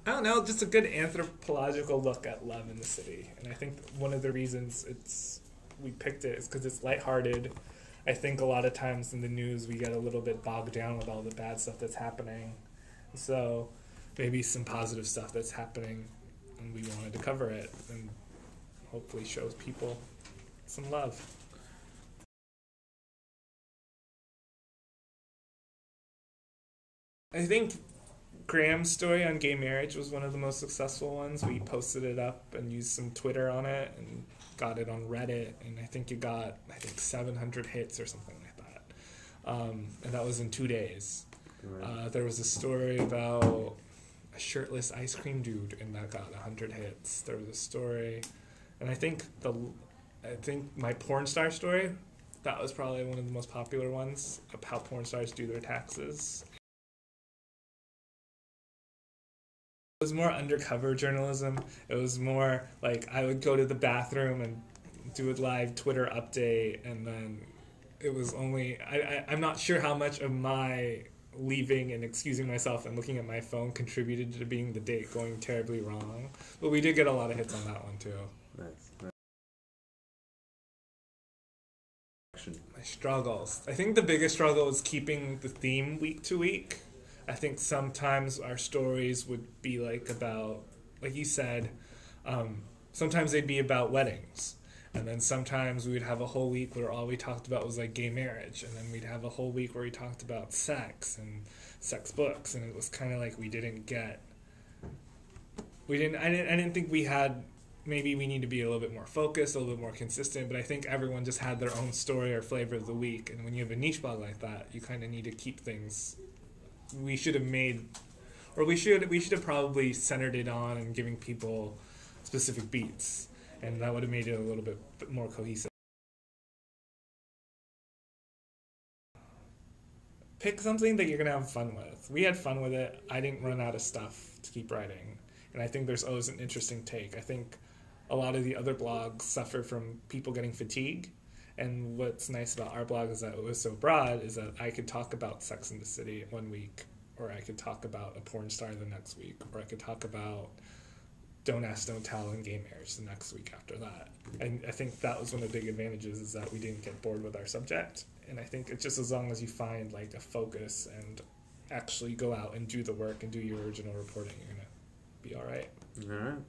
I don't know, just a good anthropological look at love in the city. And I think one of the reasons we picked it is because it's lighthearted. I think a lot of times in the news we get a little bit bogged down with all the bad stuff that's happening. So maybe some positive stuff that's happening, and we wanted to cover it and hopefully shows people some love. I think Graham's story on gay marriage was one of the most successful ones. We posted it up and used some Twitter on it and got it on Reddit, and I think it got 700 hits or something like that. And that was in 2 days. Right. There was a story about a shirtless ice cream dude, and that got 100 hits. There was a story, and I think my porn star story, that was probably one of the most popular ones of how porn stars do their taxes. It was more undercover journalism. It was more like I would go to the bathroom and do a live Twitter update, and then it was only I'm not sure how much of my leaving and excusing myself and looking at my phone contributed to being the date going terribly wrong, but we did get a lot of hits on that one too. Nice. My struggles. I think the biggest struggle is keeping the theme week to week. I think sometimes our stories would be like you said, sometimes they'd be about weddings. And then sometimes we would have a whole week where all we talked about was like gay marriage. And then we'd have a whole week where we talked about sex and sex books. And it was kind of like I didn't think we had, maybe we need to be a little bit more focused, a little bit more consistent, but I think everyone just had their own story or flavor of the week. And when you have a niche blog like that, you kind of need to keep things, we should have probably centered it on and giving people specific beats. And that would have made it a little bit more cohesive. Pick something that you're going to have fun with. We had fun with it. I didn't run out of stuff to keep writing. And I think there's always an interesting take. I think a lot of the other blogs suffer from people getting fatigue. And what's nice about our blog is that it was so broad, is that I could talk about Sex in the City one week, or I could talk about a porn star the next week, or I could talk about Don't Ask, Don't Tell and gay marriage the next week after that. And I think that was one of the big advantages, is that we didn't get bored with our subject. And I think it's just as long as you find like a focus and actually go out and do the work and do your original reporting, you're going to be all right. All right.